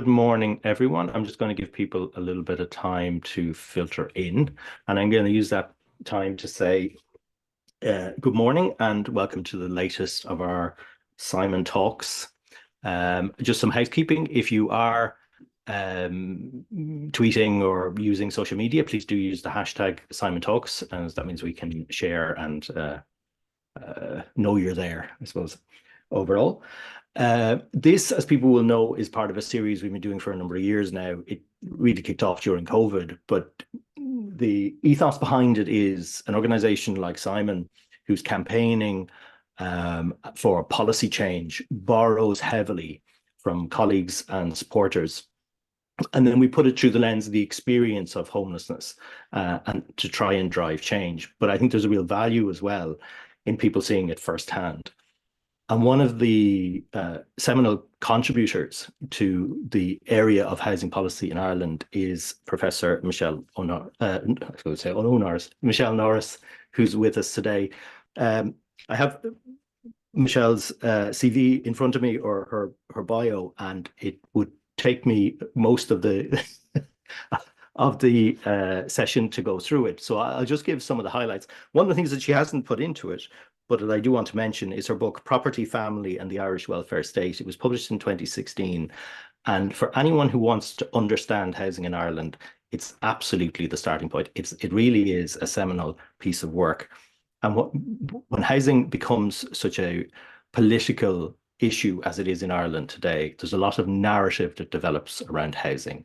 Good morning, everyone. I'm just going to give people a little bit of time to filter in, and I'm going to use that time to say good morning and welcome to the latest of our Simon Talks. Just some housekeeping. If you are tweeting or using social media, please do use the hashtag Simon Talks, and that means we can share and know you're there, I suppose, overall. This, as people will know, is part of a series we've been doing for a number of years now. It really kicked off during COVID, but the ethos behind it is an organization like Simon, who's campaigning for policy change, borrows heavily from colleagues and supporters. And then we put it through the lens of the experience of homelessness and to try and drive change. But I think there's a real value as well in people seeing it firsthand. And one of the seminal contributors to the area of housing policy in Ireland is Professor Michelle Norris, who's with us today. I have Michelle's CV in front of me, or her bio, and it would take me most of the session to go through it. So I'll just give some of the highlights. One of the things that she hasn't put into it, but that I do want to mention, is her book, Property, Family and the Irish Welfare State. It was published in 2016. And for anyone who wants to understand housing in Ireland, it's absolutely the starting point. It really is a seminal piece of work. And when housing becomes such a political issue as it is in Ireland today, there's a lot of narrative that develops around housing,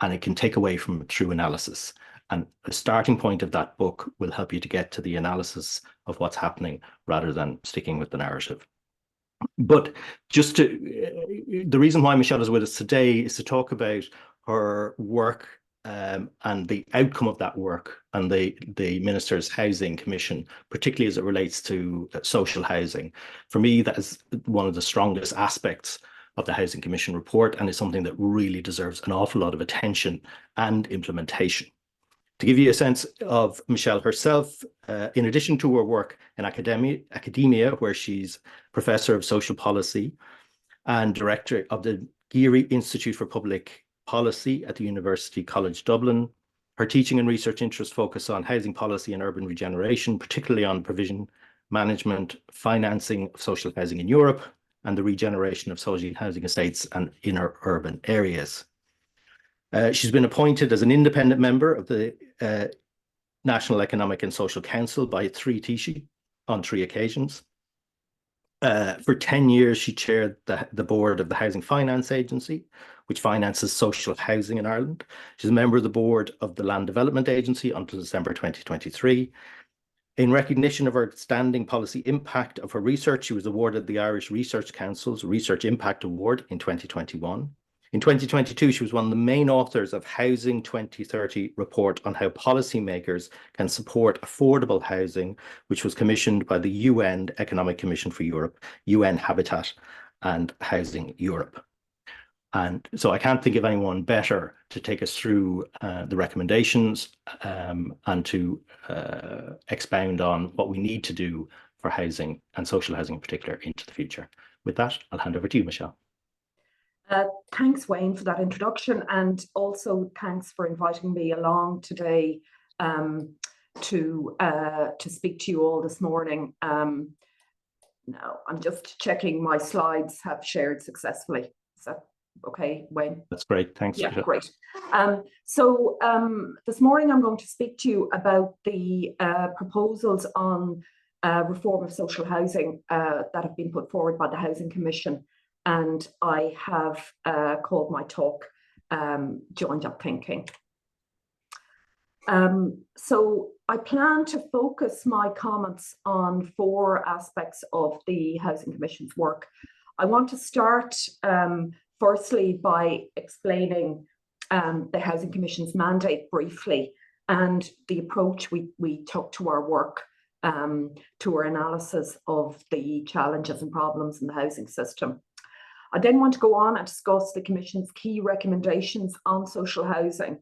and it can take away from it through analysis. And the starting point of that book will help you to get to the analysis of what's happening rather than sticking with the narrative. But the reason why Michelle is with us today is to talk about her work and the outcome of that work and the Minister's Housing Commission, particularly as it relates to social housing. For me, that is one of the strongest aspects of the Housing Commission report, and is something that really deserves an awful lot of attention and implementation. To give you a sense of Michelle herself, in addition to her work in academia, where she's Professor of Social Policy and Director of the Geary Institute for Public Policy at the University College Dublin, her teaching and research interests focus on housing policy and urban regeneration, particularly on provision, management, financing of social housing in Europe, and the regeneration of social housing estates and inner urban areas. She's been appointed as an independent member of the National Economic and Social Council by Three Taoiseach on 3 occasions. For 10 years, she chaired the board of the Housing Finance Agency, which finances social housing in Ireland. She's a member of the board of the Land Development Agency until December 2023. In recognition of her outstanding policy impact of her research, she was awarded the Irish Research Council's Research Impact Award in 2021. In 2022, she was one of the main authors of Housing 2030 report on how policymakers can support affordable housing, which was commissioned by the UN Economic Commission for Europe, UN Habitat and Housing Europe. And so I can't think of anyone better to take us through the recommendations and to expound on what we need to do for housing and social housing in particular into the future. With that, I'll hand over to you, Michelle. Thanks, Wayne, for that introduction, and also thanks for inviting me along today to speak to you all this morning. Now, I'm just checking my slides have shared successfully. Is that okay, Wayne? That's great. Thanks. Yeah, great. So this morning I'm going to speak to you about the proposals on reform of social housing that have been put forward by the Housing Commission. And I have called my talk Joined Up Thinking. So I plan to focus my comments on 4 aspects of the Housing Commission's work. I want to start firstly by explaining the Housing Commission's mandate briefly and the approach we took to our work, to our analysis of the challenges and problems in the housing system. I then want to go on and discuss the Commission's key recommendations on social housing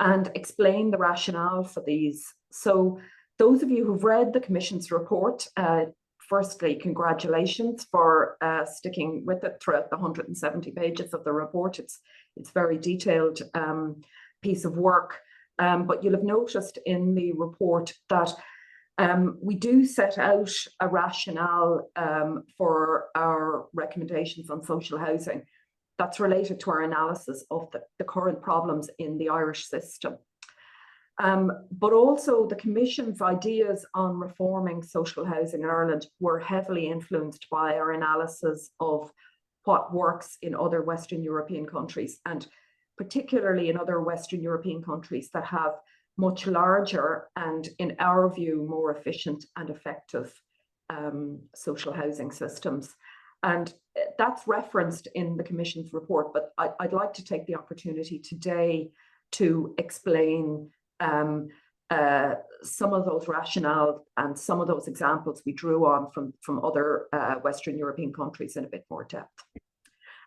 and explain the rationale for these. So those of you who've read the Commission's report, firstly, congratulations for sticking with it throughout the 170 pages of the report. It's very detailed piece of work, but you'll have noticed in the report that we do set out a rationale for our recommendations on social housing that's related to our analysis of the current problems in the Irish system. But also the Commission's ideas on reforming social housing in Ireland were heavily influenced by our analysis of what works in other Western European countries, and particularly in other Western European countries that have much larger and, in our view, more efficient and effective social housing systems. And that's referenced in the Commission's report, but I'd like to take the opportunity today to explain some of those rationale and some of those examples we drew on from other Western European countries in a bit more depth.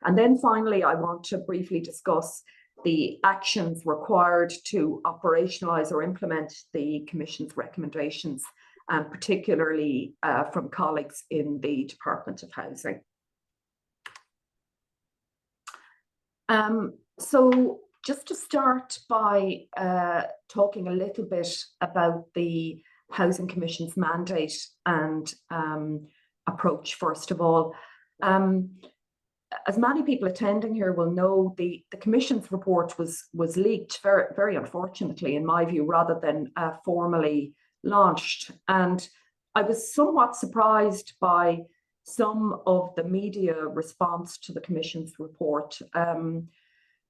And then finally, I want to briefly discuss the actions required to operationalise or implement the Commission's recommendations, and particularly from colleagues in the Department of Housing. So just to start by talking a little bit about the Housing Commission's mandate and approach, first of all. As many people attending here will know, the Commission's report was leaked, very, very unfortunately, in my view, rather than formally launched. And I was somewhat surprised by some of the media response to the Commission's report,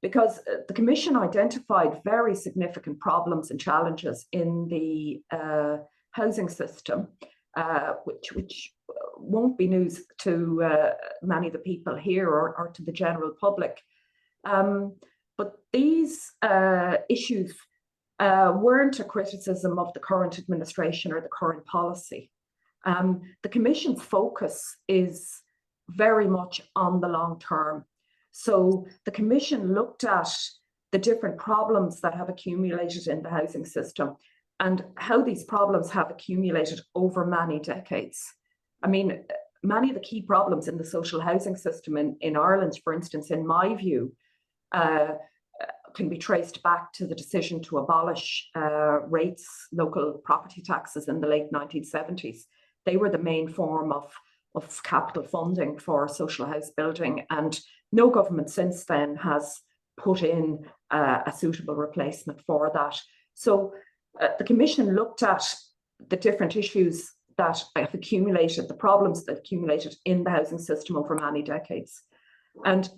because the Commission identified very significant problems and challenges in the housing system, which won't be news to many of the people here or to the general public. But these issues weren't a criticism of the current administration or the current policy. The Commission's focus is very much on the long term. So the Commission looked at the different problems that have accumulated in the housing system and how these problems have accumulated over many decades. I mean, many of the key problems in the social housing system in Ireland, for instance, in my view, can be traced back to the decision to abolish local property taxes in the late 1970s. They were the main form of capital funding for social house building, and no government since then has put in a suitable replacement for that. So the Commission looked at the different issues that have accumulated, the problems that accumulated in the housing system over many decades. And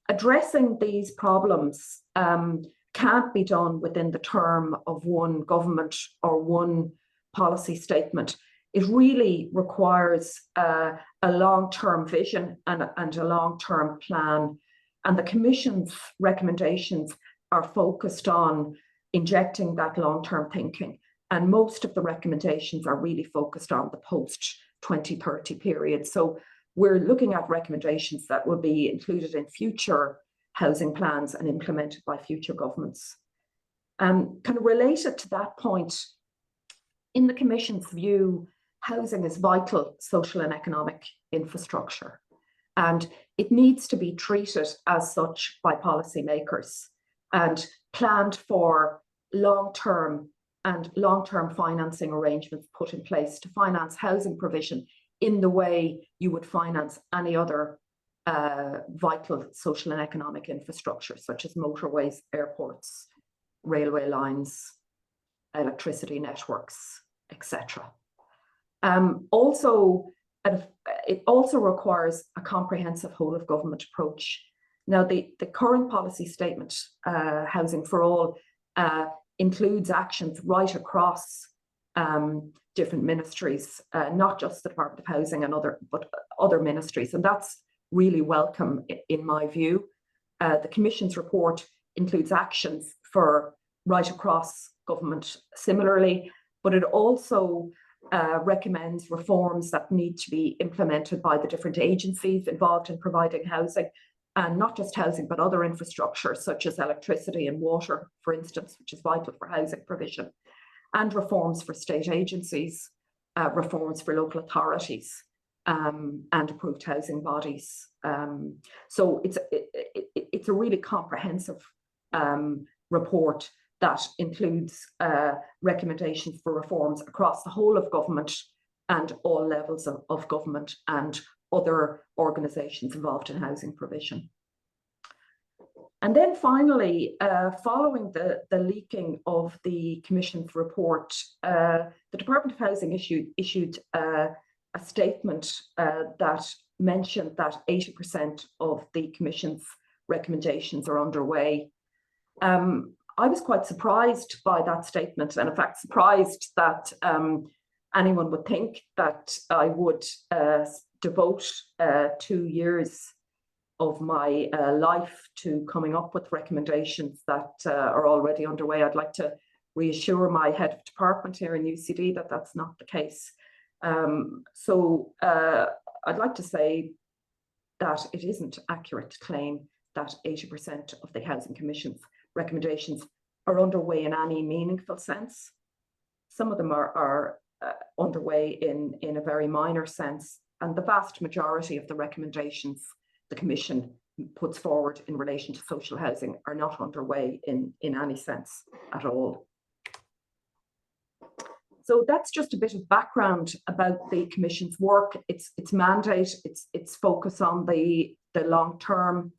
addressing these problems can't be done within the term of one government or one policy statement. It really requires a long-term vision and a long-term plan. And the Commission's recommendations are focused on injecting that long-term thinking. And most of the recommendations are really focused on the post-2030 period. So we're looking at recommendations that will be included in future housing plans and implemented by future governments. Kind of related to that point, in the Commission's view, housing is vital social and economic infrastructure, and it needs to be treated as such by policymakers and planned for long-term financing arrangements put in place to finance housing provision in the way you would finance any other vital social and economic infrastructure, such as motorways, airports, railway lines, electricity networks, etc. It also requires a comprehensive whole of government approach. Now, the current policy statement, Housing for All, includes actions right across different ministries, not just the Department of Housing but other ministries, and that's really welcome in my view. The Commission's report includes actions for right across government similarly, but it also recommends reforms that need to be implemented by the different agencies involved in providing housing, and not just housing, but other infrastructure such as electricity and water, for instance, which is vital for housing provision, and reforms for state agencies, reforms for local authorities, and approved housing bodies. So it's a really comprehensive report that includes recommendations for reforms across the whole of government and all levels of government and other organisations involved in housing provision. And then finally, following the leaking of the Commission's report, the Department of Housing issued a statement that mentioned that 80% of the Commission's recommendations are underway. I was quite surprised by that statement, and in fact surprised that anyone would think that I would devote 2 years of my life to coming up with recommendations that are already underway. I'd like to reassure my head of department here in UCD that that's not the case. So I'd like to say that it isn't accurate to claim that 80% of the Housing Commission's recommendations are underway in any meaningful sense. Some of them are underway in a very minor sense, and the vast majority of the recommendations the Commission puts forward in relation to social housing are not underway in any sense at all. So that's just a bit of background about the Commission's work, its mandate, its focus on the long term,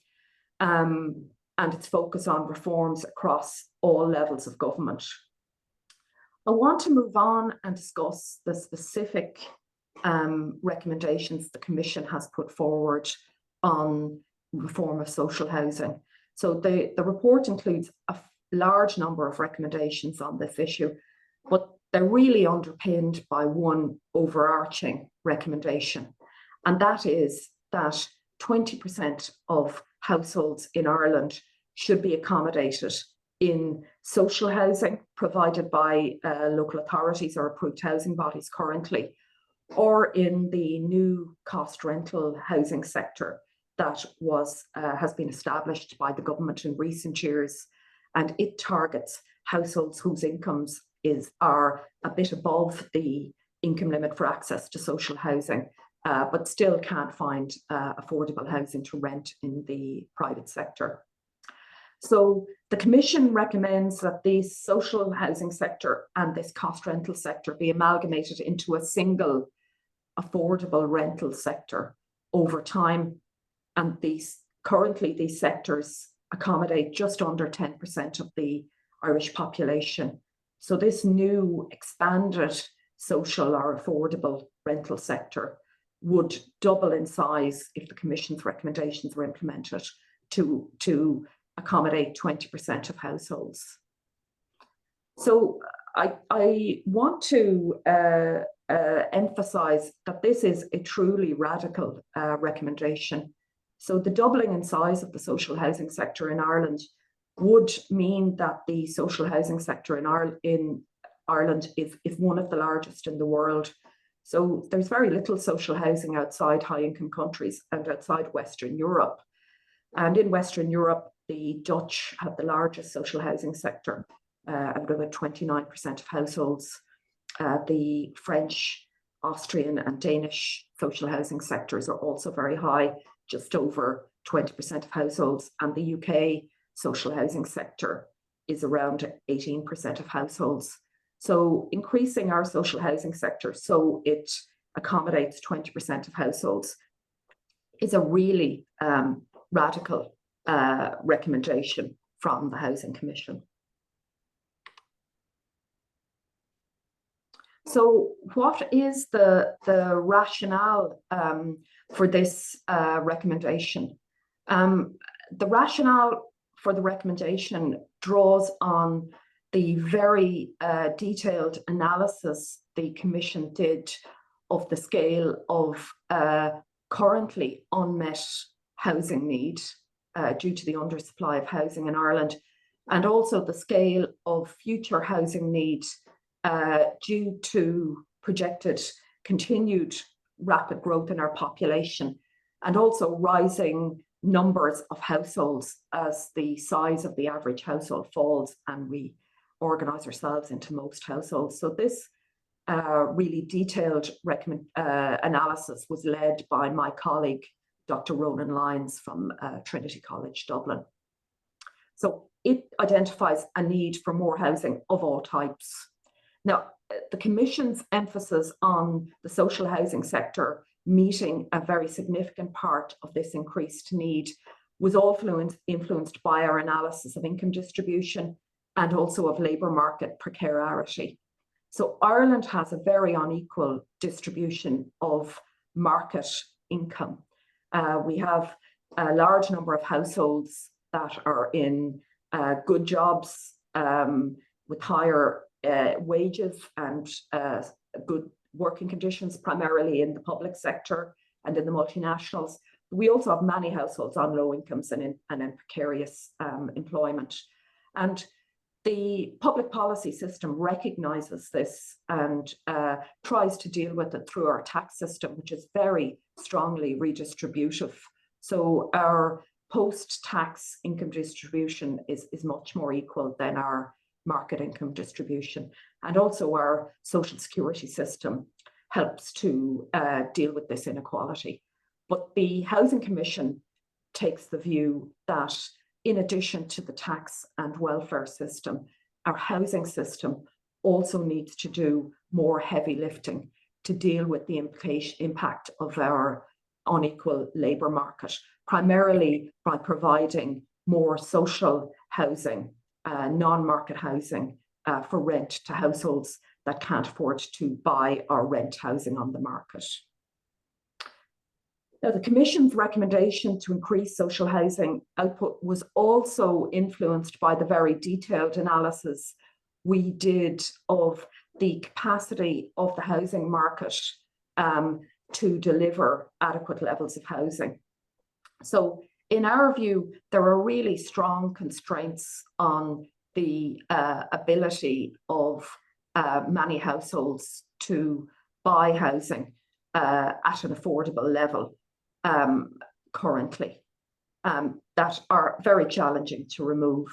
and its focus on reforms across all levels of government. I want to move on and discuss the specific recommendations the Commission has put forward on reform of social housing. So the report includes a large number of recommendations on this issue, but they're really underpinned by one overarching recommendation, and that is that 20% of households in Ireland should be accommodated in social housing provided by local authorities or approved housing bodies currently, or in the new cost rental housing sector that has been established by the government in recent years, and it targets households whose incomes are a bit above the income limit for access to social housing, but still can't find affordable housing to rent in the private sector. So the Commission recommends that the social housing sector and this cost rental sector be amalgamated into a single affordable rental sector over time. And currently these sectors accommodate just under 10% of the Irish population. So this new expanded social or affordable rental sector would double in size if the Commission's recommendations were implemented to accommodate 20% of households. So I want to emphasise that this is a truly radical recommendation. So the doubling in size of the social housing sector in Ireland would mean that the social housing sector in Ireland is one of the largest in the world. So there's very little social housing outside high-income countries and outside Western Europe. And in Western Europe, the Dutch have the largest social housing sector, about 29% of households. The French, Austrian and Danish social housing sectors are also very high, just over 20% of households. And the UK social housing sector is around 18% of households. So increasing our social housing sector so it accommodates 20% of households is a really radical recommendation from the Housing Commission. So what is the rationale for this recommendation? The rationale for the recommendation draws on the very detailed analysis the Commission did of the scale of currently unmet housing need due to the undersupply of housing in Ireland, and also the scale of future housing need due to projected continued rapid growth in our population, and also rising numbers of households as the size of the average household falls and we organise ourselves into most households. So this really detailed analysis was led by my colleague, Dr. Ronan Lyons from Trinity College Dublin. So it identifies a need for more housing of all types. Now, the Commission's emphasis on the social housing sector meeting a very significant part of this increased need was also influenced by our analysis of income distribution and also of labour market precarity. So Ireland has a very unequal distribution of market income. We have a large number of households that are in good jobs with higher wages and good working conditions, primarily in the public sector and in the multinationals. We also have many households on low incomes and in precarious employment. And the public policy system recognises this and tries to deal with it through our tax system, which is very strongly redistributive. So our post-tax income distribution is much more equal than our market income distribution. And also our social security system helps to deal with this inequality. But the Housing Commission takes the view that in addition to the tax and welfare system, our housing system also needs to do more heavy lifting to deal with the impact of our unequal labour market, primarily by providing more social housing, non-market housing for rent to households that can't afford to buy or rent housing on the market. Now, the Commission's recommendation to increase social housing output was also influenced by the very detailed analysis we did of the capacity of the housing market to deliver adequate levels of housing. So in our view, there are really strong constraints on the ability of many households to buy housing at an affordable level currently that are very challenging to remove.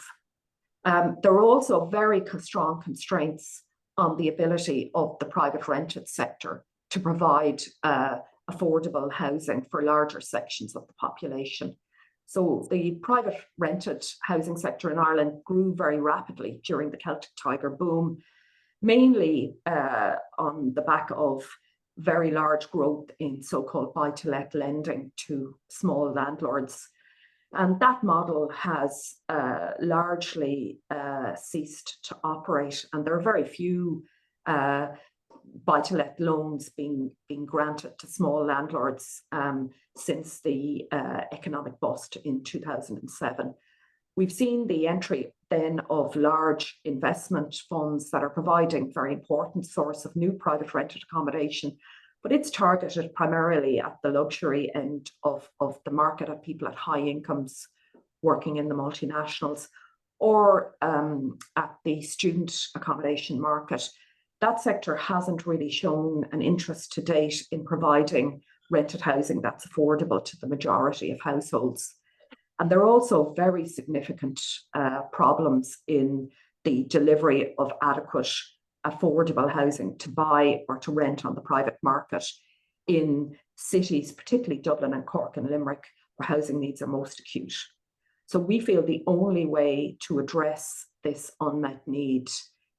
There are also very strong constraints on the ability of the private rented sector to provide affordable housing for larger sections of the population. So the private rented housing sector in Ireland grew very rapidly during the Celtic Tiger boom, mainly on the back of very large growth in so-called buy-to-let lending to small landlords. And that model has largely ceased to operate, and there are very few buy-to-let loans being granted to small landlords since the economic bust in 2007. We've seen the entry then of large investment funds that are providing very important source of new private rented accommodation, but it's targeted primarily at the luxury end of the market, at people at high incomes working in the multinationals, or at the student accommodation market. That sector hasn't really shown an interest to date in providing rented housing that's affordable to the majority of households. And there are also very significant problems in the delivery of adequate, affordable housing to buy or to rent on the private market in cities, particularly Dublin and Cork and Limerick, where housing needs are most acute. So we feel the only way to address this unmet need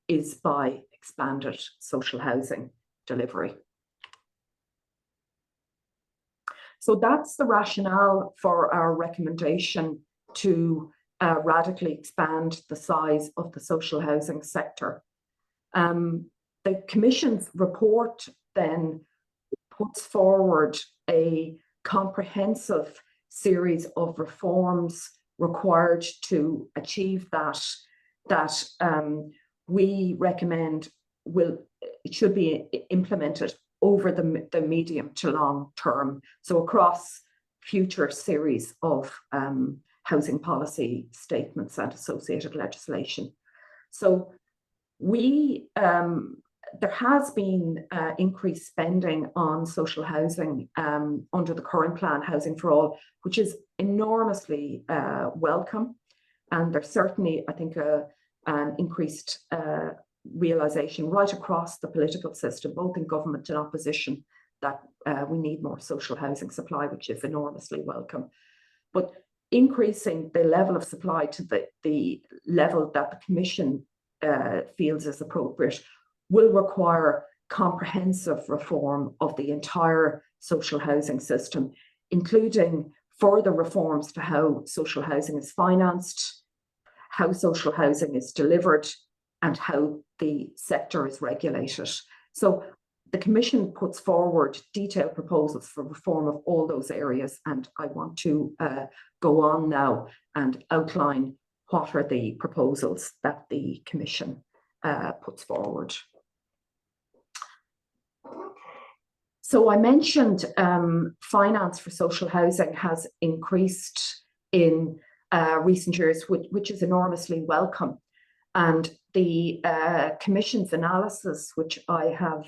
is by expanded social housing delivery. So that's the rationale for our recommendation to radically expand the size of the social housing sector. The Commission's report then puts forward a comprehensive series of reforms required to achieve that we recommend it should be implemented over the medium to long term, so across future series of housing policy statements and associated legislation. So there has been increased spending on social housing under the current plan, Housing for All, which is enormously welcome. And there's certainly, I think, an increased realization right across the political system, both in government and opposition, that we need more social housing supply, which is enormously welcome. But increasing the level of supply to the level that the Commission feels is appropriate will require comprehensive reform of the entire social housing system, including further reforms to how social housing is financed, how social housing is delivered, and how the sector is regulated. So the Commission puts forward detailed proposals for reform of all those areas, and I want to go on now and outline what are the proposals that the Commission puts forward. So I mentioned finance for social housing has increased in recent years, which is enormously welcome. And the Commission's analysis, which I have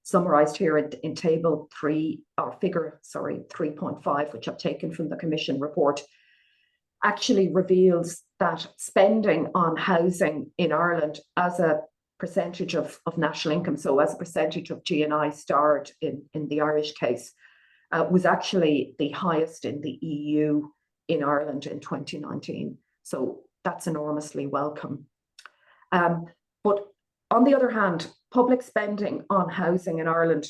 summarised here in table 3, or figure, sorry, 3.5, which I've taken from the Commission report, actually reveals that spending on housing in Ireland as a percentage of national income, so as a percentage of GNI starred in the Irish case, was actually the highest in the EU in Ireland in 2019. So that's enormously welcome. But on the other hand, public spending on housing in Ireland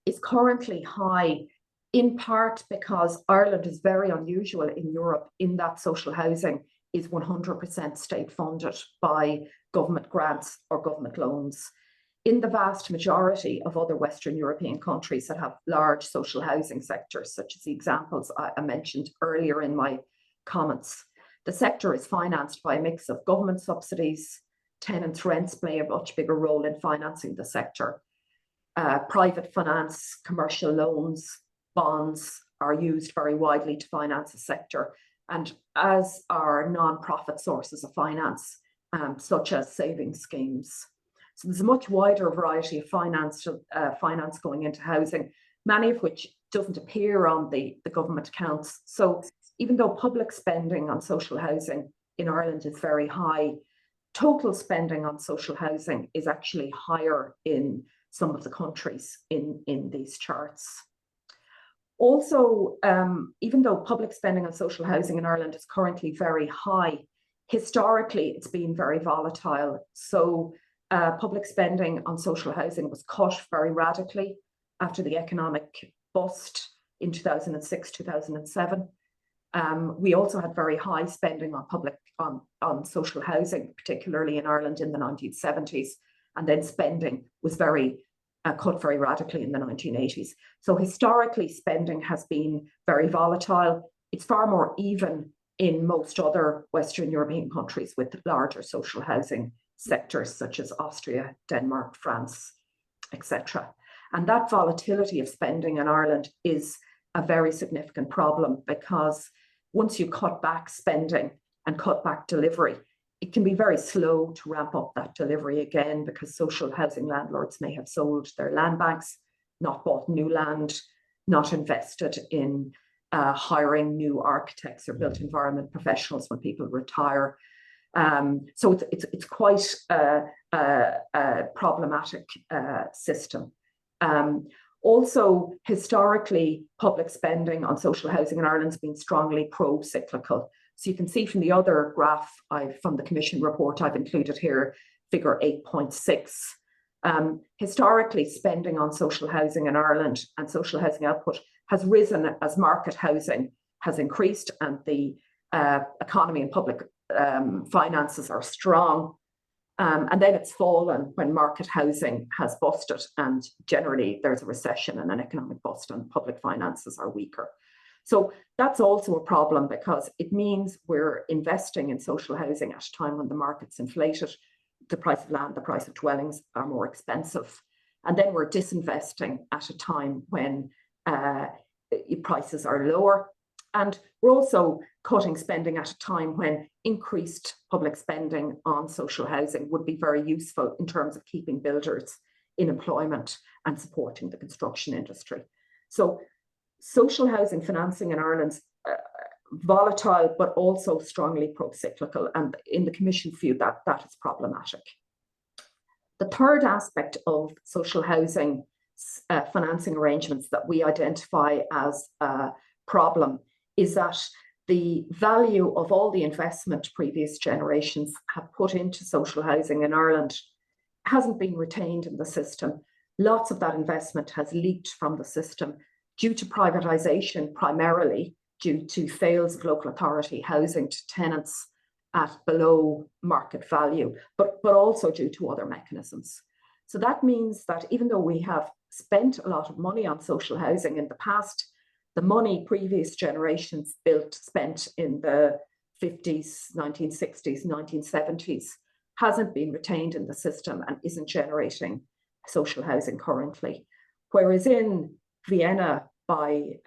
is currently high, in part because Ireland is very unusual in Europe in that social housing is 100% state funded by government grants or government loans. In the vast majority of other Western European countries that have large social housing sectors, such as the examples I mentioned earlier in my comments, the sector is financed by a mix of government subsidies. Tenants' rents play a much bigger role in financing the sector. Private finance, commercial loans, bonds are used very widely to finance the sector, and as are non-profit sources of finance, such as savings schemes. So there's a much wider variety of finance going into housing, many of which doesn't appear on the government accounts. So even though public spending on social housing in Ireland is very high, total spending on social housing is actually higher in some of the countries in these charts. Also, even though public spending on social housing in Ireland is currently very high, historically it's been very volatile. So public spending on social housing was cut very radically after the economic bust in 2006, 2007. We also had very high spending on social housing, particularly in Ireland in the 1970s, and then spending was cut very radically in the 1980s. So historically, spending has been very volatile. It's far more even in most other Western European countries with larger social housing sectors such as Austria, Denmark, France, etc. And that volatility of spending in Ireland is a very significant problem, because once you cut back spending and cut back delivery, it can be very slow to ramp up that delivery again, because social housing landlords may have sold their land banks, not bought new land, not invested in hiring new architects or built environment professionals when people retire. So it's quite a problematic system. Also, historically, public spending on social housing in Ireland has been strongly pro-cyclical. So you can see from the other graph from the Commission report I've included here, figure 8.6. Historically, spending on social housing in Ireland and social housing output has risen as market housing has increased and the economy and public finances are strong. And then it's fallen when market housing has busted, and generally there's a recession and an economic bust and public finances are weaker. So that's also a problem, because it means we're investing in social housing at a time when the market's inflated, the price of land, the price of dwellings are more expensive. And then we're disinvesting at a time when prices are lower. And we're also cutting spending at a time when increased public spending on social housing would be very useful in terms of keeping builders in employment and supporting the construction industry. So social housing financing in Ireland's volatile, but also strongly pro-cyclical. And in the Commission's view, that is problematic. The third aspect of social housing financing arrangements that we identify as a problem is that the value of all the investment previous generations have put into social housing in Ireland hasn't been retained in the system. Lots of that investment has leaked from the system due to privatisation, primarily due to sales of local authority housing to tenants at below market value, but also due to other mechanisms. So that means that even though we have spent a lot of money on social housing in the past, the money previous generations spent in the 50s, 1960s, 1970s hasn't been retained in the system and isn't generating social housing currently. Whereas in Vienna, by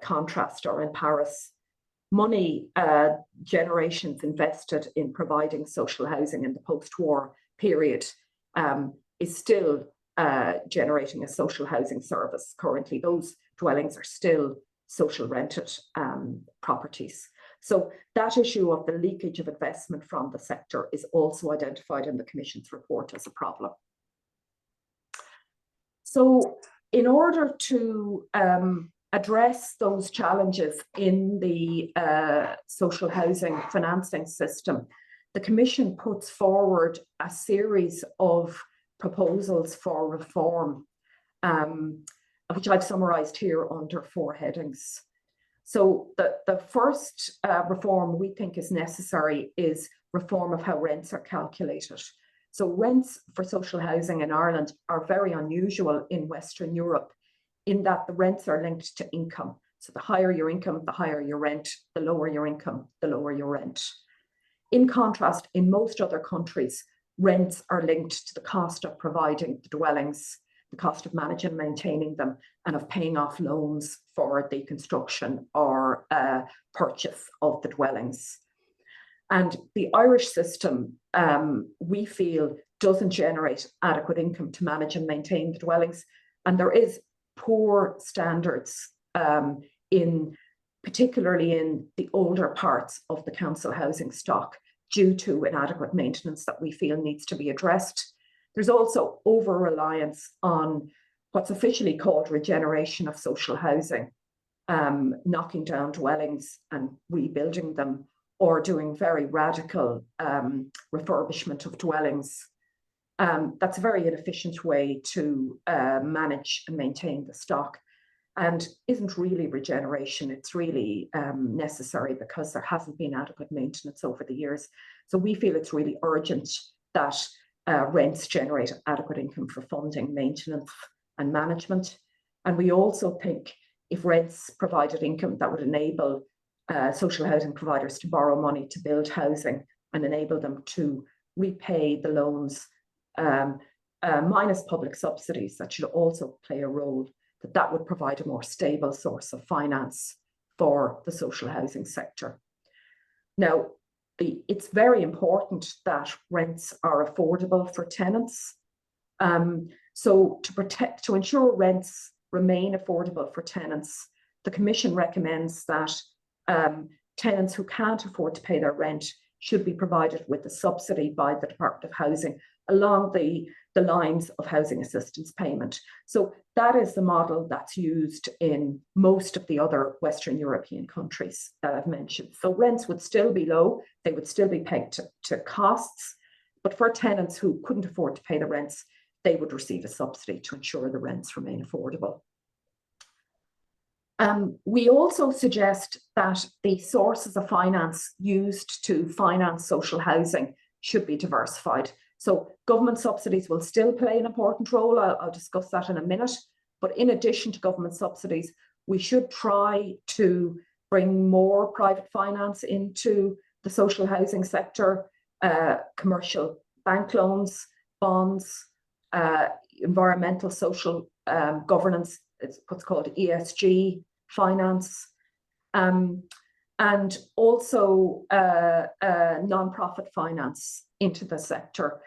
contrast, or in Paris, money generations invested in providing social housing in the post-war period is still generating a social housing service currently. Those dwellings are still social rented properties. So that issue of the leakage of investment from the sector is also identified in the Commission's report as a problem. So in order to address those challenges in the social housing financing system, the Commission puts forward a series of proposals for reform, which I've summarised here under 4 headings. So the first reform we think is necessary is reform of how rents are calculated. So rents for social housing in Ireland are very unusual in Western Europe in that the rents are linked to income. So the higher your income, the higher your rent, the lower your income, the lower your rent. In contrast, in most other countries, rents are linked to the cost of providing the dwellings, the cost of managing and maintaining them, and of paying off loans for the construction or purchase of the dwellings. And the Irish system, we feel, doesn't generate adequate income to manage and maintain the dwellings. And there is poor standards particularly in the older parts of the council housing stock due to inadequate maintenance that we feel needs to be addressed. There's also over-reliance on what's officially called regeneration of social housing, knocking down dwellings and rebuilding them, or doing very radical refurbishment of dwellings. That's a very inefficient way to manage and maintain the stock, and isn't really regeneration. It's really necessary because there hasn't been adequate maintenance over the years. So we feel it's really urgent that rents generate adequate income for funding, maintenance and management. And we also think if rents provided income, that would enable social housing providers to borrow money to build housing and enable them to repay the loans minus public subsidies that should also play a role, that would provide a more stable source of finance for the social housing sector. Now, it's very important that rents are affordable for tenants. So to ensure rents remain affordable for tenants, the Commission recommends that tenants who can't afford to pay their rent should be provided with a subsidy by the Department of Housing along the lines of housing assistance payment. So that is the model that's used in most of the other Western European countries that I've mentioned. So rents would still be low, they would still be pegged to costs, but for tenants who couldn't afford to pay the rents, they would receive a subsidy to ensure the rents remain affordable. We also suggest that the sources of finance used to finance social housing should be diversified. So government subsidies will still play an important role. I'll discuss that in a minute. But in addition to government subsidies, we should try to bring more private finance into the social housing sector, commercial bank loans, bonds, environmental social governance, it's what's called ESG finance, and also non-profit finance into the sector,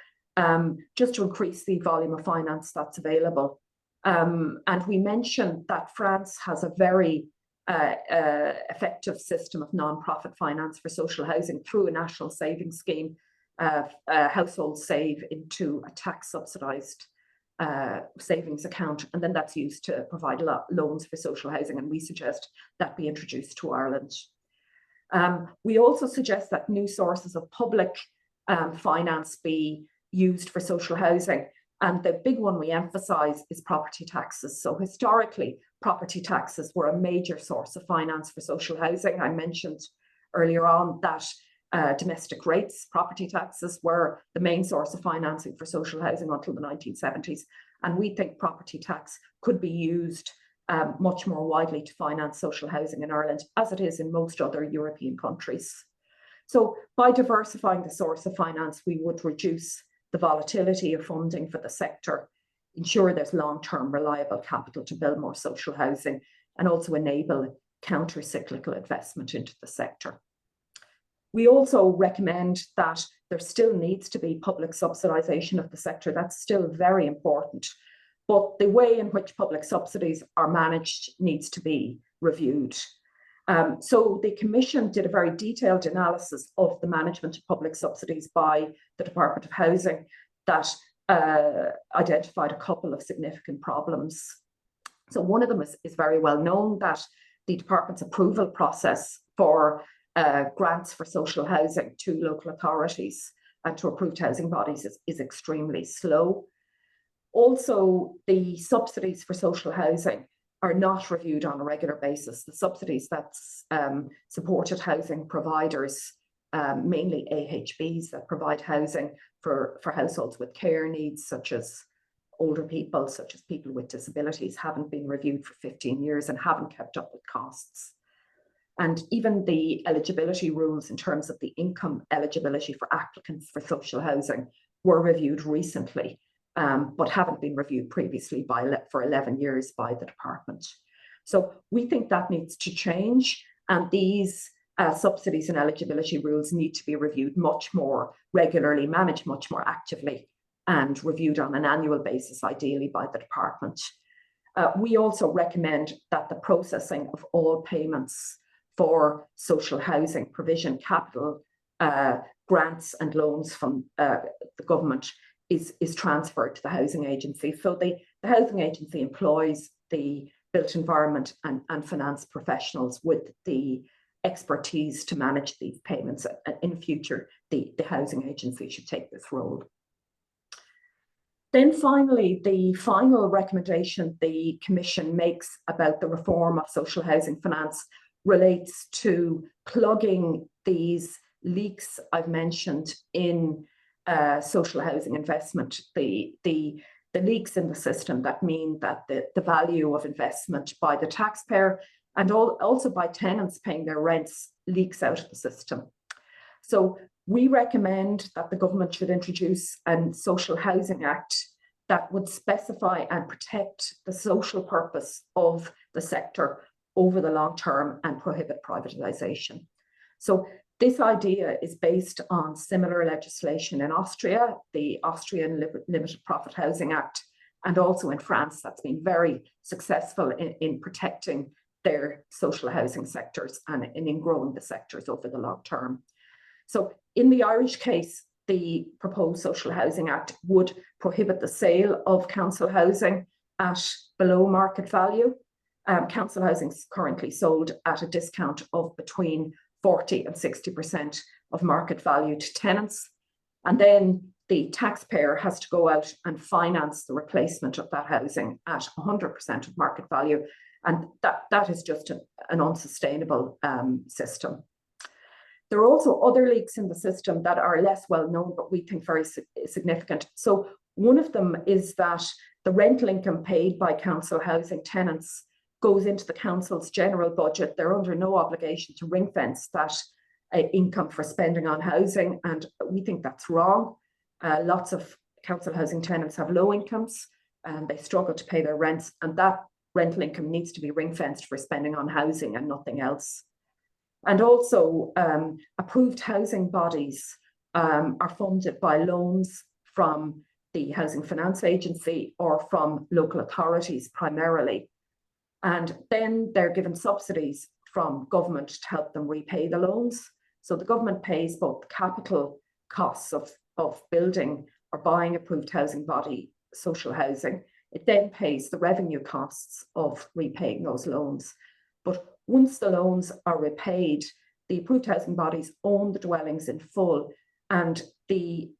just to increase the volume of finance that's available. And we mentioned that France has a very effective system of non-profit finance for social housing through a national savings scheme households save into a tax subsidised savings account, and then that's used to provide loans for social housing, and we suggest that be introduced to Ireland. We also suggest that new sources of public finance be used for social housing, and the big one we emphasise is property taxes. So historically, property taxes were a major source of finance for social housing. I mentioned earlier on that domestic rates, property taxes, were the main source of financing for social housing until the 1970s. And we think property tax could be used much more widely to finance social housing in Ireland, as it is in most other European countries. So by diversifying the source of finance, we would reduce the volatility of funding for the sector, ensure there's long-term reliable capital to build more social housing, and also enable counter-cyclical investment into the sector. We also recommend that there still needs to be public subsidisation of the sector. That's still very important. But the way in which public subsidies are managed needs to be reviewed. So the Commission did a very detailed analysis of the management of public subsidies by the Department of Housing that identified a couple of significant problems. So one of them is very well known, that the department's approval process for grants for social housing to local authorities and to approved housing bodies is extremely slow. Also, the subsidies for social housing are not reviewed on a regular basis. The subsidies that supported housing providers, mainly AHBs that provide housing for households with care needs, such as older people, such as people with disabilities, haven't been reviewed for 15 years and haven't kept up with costs. And even the eligibility rules in terms of the income eligibility for applicants for social housing were reviewed recently, but haven't been reviewed previously for 11 years by the department. So we think that needs to change, and these subsidies and eligibility rules need to be reviewed much more regularly, managed much more actively, and reviewed on an annual basis, ideally by the department. We also recommend that the processing of all payments for social housing provision, capital grants and loans from the government is transferred to the housing agency. So the housing agency employs the built environment and finance professionals with the expertise to manage these payments. In future, the housing agency should take this role. Then finally, the final recommendation the Commission makes about the reform of social housing finance relates to plugging these leaks I've mentioned in social housing investment, the leaks in the system that mean that the value of investment by the taxpayer and also by tenants paying their rents leaks out of the system. So we recommend that the government should introduce a Social Housing Act that would specify and protect the social purpose of the sector over the long term and prohibit privatisation. So this idea is based on similar legislation in Austria, the Austrian Limited Profit Housing Act, and also in France. That's been very successful in protecting their social housing sectors and in growing the sectors over the long term. So in the Irish case, the proposed Social Housing Act would prohibit the sale of council housing at below market value. Council housing is currently sold at a discount of between 40 and 60% of market value to tenants. And then the taxpayer has to go out and finance the replacement of that housing at 100% of market value. And that is just an unsustainable system. There are also other leaks in the system that are less well known, but we think very significant. So one of them is that the rental income paid by council housing tenants goes into the council's general budget. They're under no obligation to ring fence that income for spending on housing, and we think that's wrong. Lots of council housing tenants have low incomes and they struggle to pay their rents, and that rental income needs to be ring fenced for spending on housing and nothing else. And also approved housing bodies are funded by loans from the Housing Finance Agency or from local authorities primarily. And then they're given subsidies from government to help them repay the loans. So the government pays both the capital costs of building or buying approved housing body social housing. It then pays the revenue costs of repaying those loans. But once the loans are repaid, the approved housing bodies own the dwellings in full, and the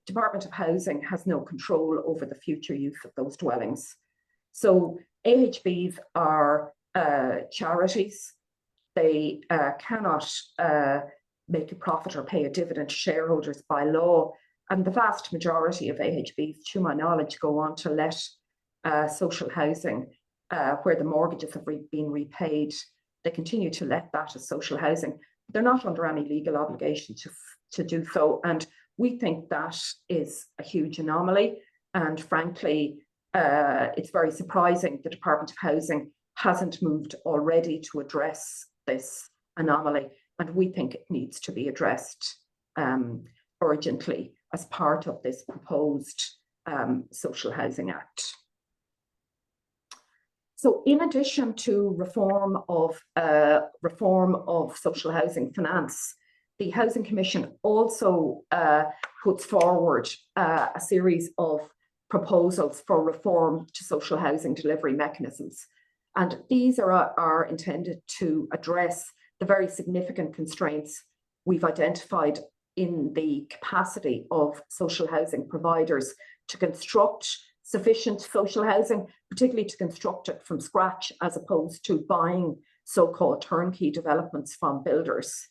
Department of Housing has no control over the future use of those dwellings. So AHBs are charities. They cannot make a profit or pay a dividend to shareholders by law. And the vast majority of AHBs, to my knowledge, go on to let social housing where the mortgages have been repaid. They continue to let that as social housing. They're not under any legal obligation to do so. And we think that is a huge anomaly. And frankly, it's very surprising the Department of Housing hasn't moved already to address this anomaly. And we think it needs to be addressed urgently as part of this proposed Social Housing Act. So in addition to reform of social housing finance, the Housing Commission also puts forward a series of proposals for reform to social housing delivery mechanisms. And these are intended to address the very significant constraints we've identified in the capacity of social housing providers to construct sufficient social housing, particularly to construct it from scratch as opposed to buying so-called turnkey developments from builders.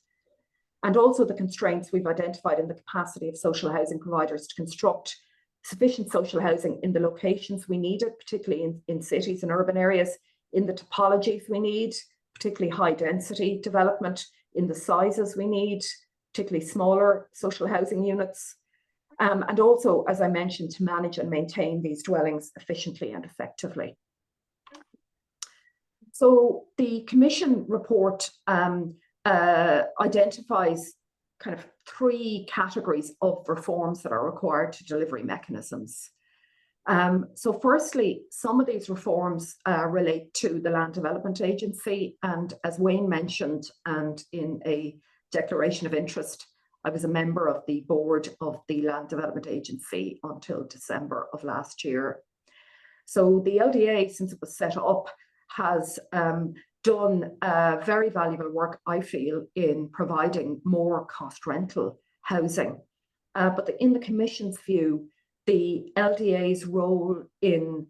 And also the constraints we've identified in the capacity of social housing providers to construct sufficient social housing in the locations we need it, particularly in cities and urban areas, in the topologies we need, particularly high density development, in the sizes we need, particularly smaller social housing units, and also, as I mentioned, to manage and maintain these dwellings efficiently and effectively. So the Commission report identifies kind of three categories of reforms that are required to delivery mechanisms. So firstly, some of these reforms relate to the Land Development Agency, and as Wayne mentioned, and in a declaration of interest, I was a member of the board of the Land Development Agency until December of last year. So the LDA, since it was set up, has done very valuable work, I feel, in providing more cost rental housing. But in the Commission's view, the LDA's role in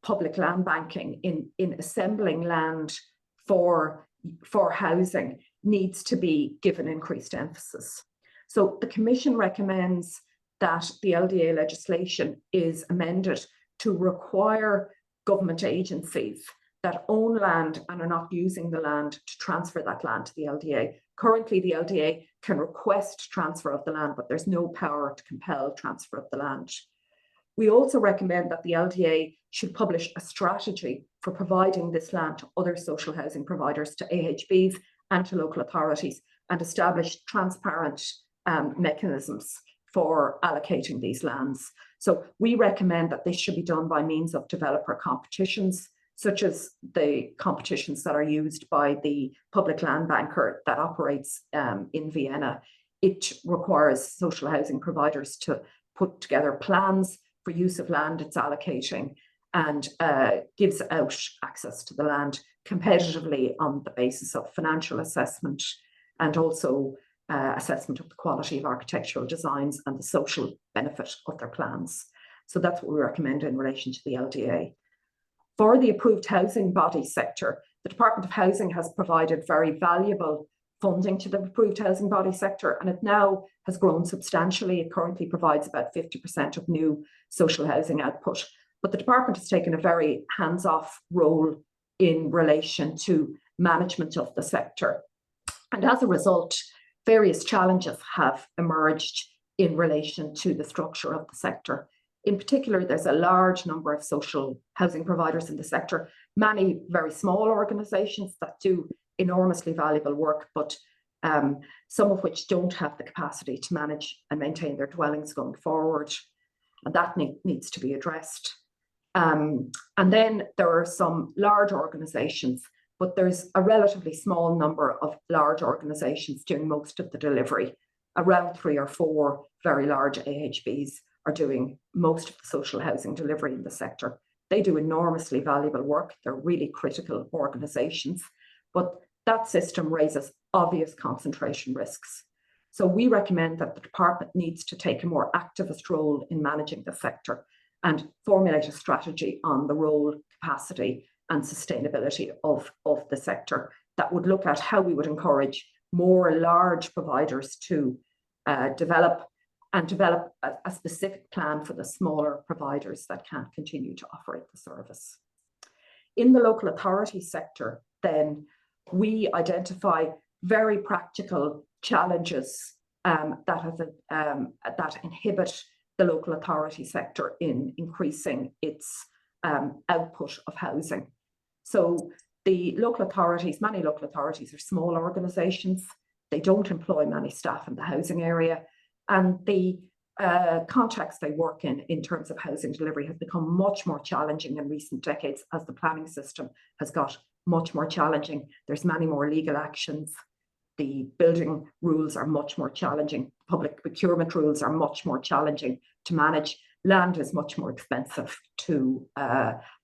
public land banking, in assembling land for housing, needs to be given increased emphasis. So the Commission recommends that the LDA legislation is amended to require government agencies that own land and are not using the land to transfer that land to the LDA. Currently, the LDA can request transfer of the land, but there's no power to compel transfer of the land. We also recommend that the LDA should publish a strategy for providing this land to other social housing providers, to AHBs and to local authorities, and establish transparent mechanisms for allocating these lands. So we recommend that this should be done by means of developer competitions, such as the competitions that are used by the public land banker that operates in Vienna. It requires social housing providers to put together plans for use of land it's allocating, and gives out access to the land competitively on the basis of financial assessment and also assessment of the quality of architectural designs and the social benefit of their plans. So that's what we recommend in relation to the LDA. For the approved housing body sector, the Department of Housing has provided very valuable funding to the approved housing body sector, and it now has grown substantially. It currently provides about 50% of new social housing output. But the department has taken a very hands-off role in relation to management of the sector. And as a result, various challenges have emerged in relation to the structure of the sector. In particular, there's a large number of social housing providers in the sector, many very small organisations that do enormously valuable work, but some of which don't have the capacity to manage and maintain their dwellings going forward. And that needs to be addressed. And then there are some large organisations but there's a relatively small number of large organisations doing most of the delivery. Around 3 or 4 very large AHBs are doing most of the social housing delivery in the sector. They do enormously valuable work. They're really critical organisations, but that system raises obvious concentration risks. So we recommend that the department needs to take a more activist role in managing the sector and formulate a strategy on the role, capacity and sustainability of the sector that would look at how we would encourage more large providers to develop a specific plan for the smaller providers that can't continue to operate the service. In the local authority sector, then, we identify very practical challenges that inhibit the local authority sector in increasing its output of housing. So the local authorities, many local authorities are small organisations. They don't employ many staff in the housing area, and the context they work in terms of housing delivery has become much more challenging in recent decades as the planning system has got much more challenging. There's many more legal actions. The building rules are much more challenging. Public procurement rules are much more challenging to manage. Land is much more expensive to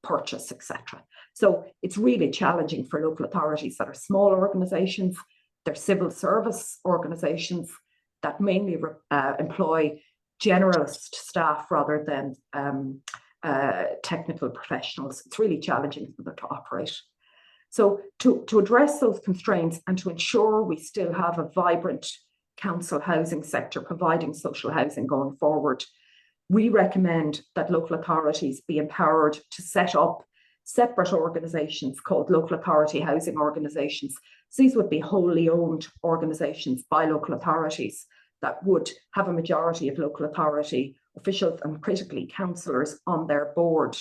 purchase, etc. So it's really challenging for local authorities that are small organisations. They're civil service organisations that mainly employ generalist staff rather than technical professionals. It's really challenging for them to operate. So to address those constraints and to ensure we still have a vibrant council housing sector providing social housing going forward, we recommend that local authorities be empowered to set up separate organisations called local authority housing organisations. So these would be wholly owned organisations by local authorities that would have a majority of local authority officials and critically councillors on their board,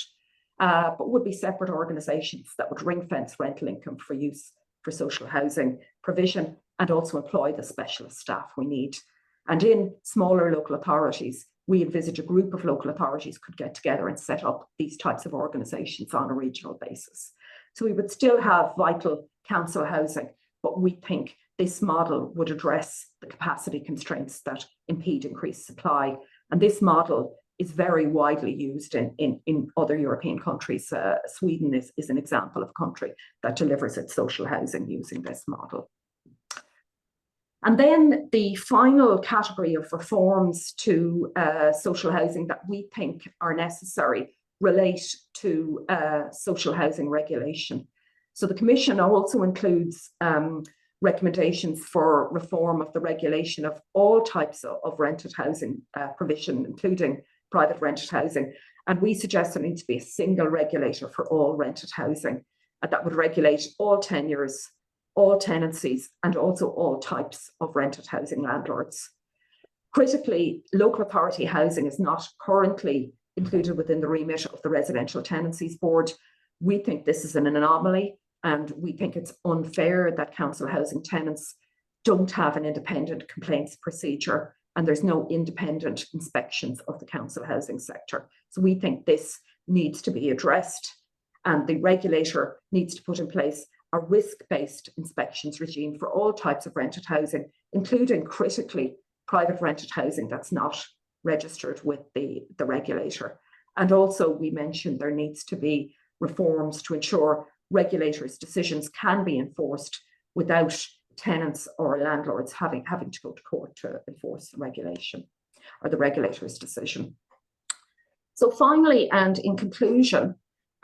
but would be separate organisations that would ring fence rental income for use for social housing provision and also employ the specialist staff we need. And in smaller local authorities, we envisage a group of local authorities could get together and set up these types of organisations on a regional basis. So we would still have vital council housing, but we think this model would address the capacity constraints that impede increased supply. And this model is very widely used in other European countries. Sweden is an example of a country that delivers its social housing using this model. And then the final category of reforms to social housing that we think are necessary relate to social housing regulation. So the Commission also includes recommendations for reform of the regulation of all types of rented housing provision, including private rented housing. And we suggest there needs to be a single regulator for all rented housing that would regulate all tenures, all tenancies, and also all types of rented housing landlords. Critically, local authority housing is not currently included within the remit of the Residential Tenancies Board. We think this is an anomaly, and we think it's unfair that council housing tenants don't have an independent complaints procedure, and there's no independent inspections of the council housing sector. So we think this needs to be addressed, and the regulator needs to put in place a risk-based inspections regime for all types of rented housing, including critically private rented housing that's not registered with the regulator. And also we mentioned there needs to be reforms to ensure regulators' decisions can be enforced without tenants or landlords having to go to court to enforce the regulation or the regulator's decision. So finally, and in conclusion,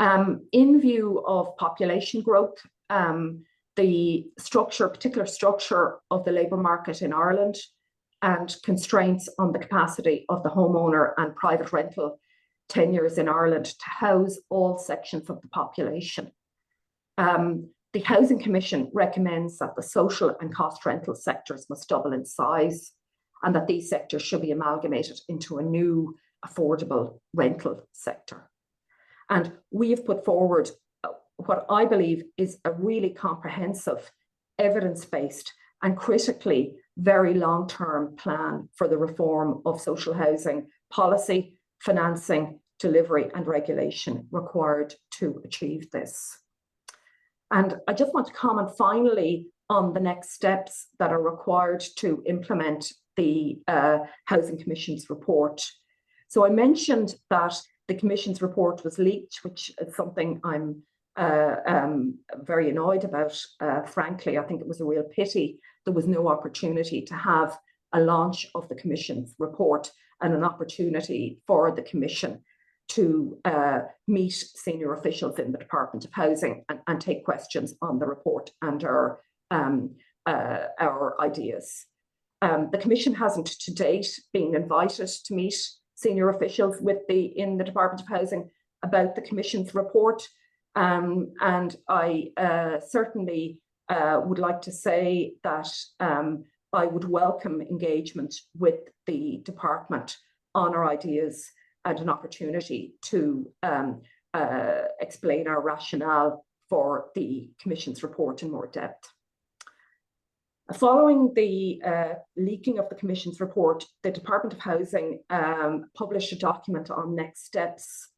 in view of population growth, the particular structure of the labour market in Ireland and constraints on the capacity of the homeowner and private rental tenures in Ireland to house all sections of the population. The Housing Commission recommends that the social and cost rental sectors must double in size and that these sectors should be amalgamated into a new affordable rental sector. And we have put forward what I believe is a really comprehensive, evidence-based and critically very long-term plan for the reform of social housing policy, financing, delivery and regulation required to achieve this. And I just want to comment finally on the next steps that are required to implement the Housing Commission's report. So I mentioned that the Commission's report was leaked, which is something I'm very annoyed about. Frankly, I think it was a real pity there was no opportunity to have a launch of the Commission's report and an opportunity for the Commission to meet senior officials in the Department of Housing and take questions on the report and our ideas. The Commission hasn't to date been invited to meet senior officials in the Department of Housing about the Commission's report. And I certainly would like to say that I would welcome engagement with the department on our ideas and an opportunity to explain our rationale for the Commission's report in more depth. Following the leaking of the Commission's report, the Department of Housing published a document on next steps,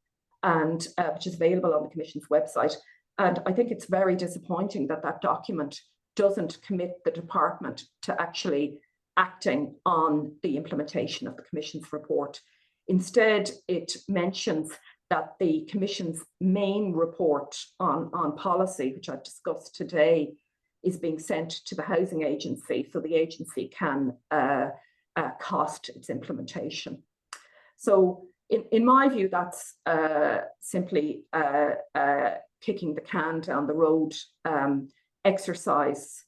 and which is available on the Commission's website. And I think it's very disappointing that that document doesn't commit the department to actually acting on the implementation of the Commission's report. Instead, it mentions that the Commission's main report on policy, which I've discussed today, is being sent to the Housing Agency so the agency can cost its implementation. So in my view, that's simply kicking the can down the road exercise.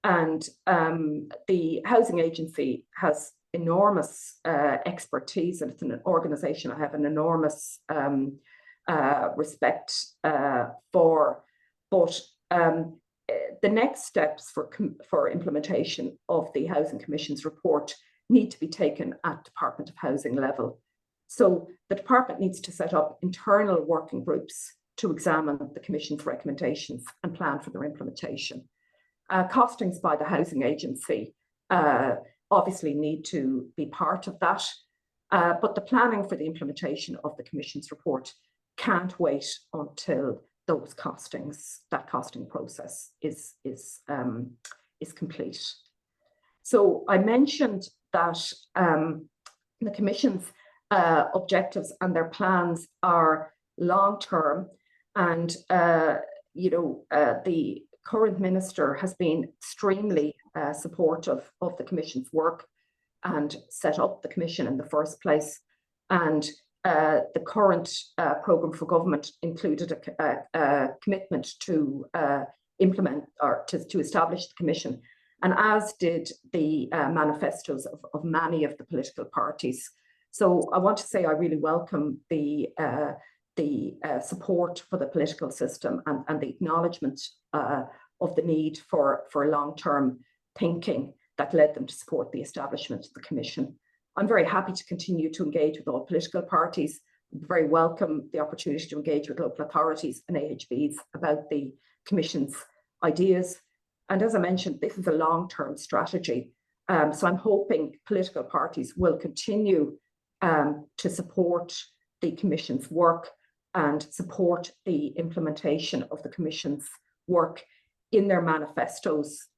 And the Housing Agency has enormous expertise, and it's an organisation I have an enormous respect for. But the next steps for implementation of the Housing Commission's report need to be taken at Department of Housing level. So the department needs to set up internal working groups to examine the Commission's recommendations and plan for their implementation. Costings by the Housing Agency obviously need to be part of that, but the planning for the implementation of the Commission's report can't wait until those costings, that costing process is complete. So I mentioned that the Commission's objectives and their plans are long-term, and the current minister has been extremely supportive of the Commission's work and set up the Commission in the first place. And the current programme for government included a commitment to implement or to establish the Commission, and as did the manifestos of many of the political parties. So I want to say I really welcome the support for the political system and the acknowledgement of the need for long-term thinking that led them to support the establishment of the Commission. I'm very happy to continue to engage with all political parties. Very welcome the opportunity to engage with local authorities and AHBs about the Commission's ideas. And as I mentioned, this is a long-term strategy. So I'm hoping political parties will continue to support the Commission's work and support the implementation of the Commission's work in their manifestos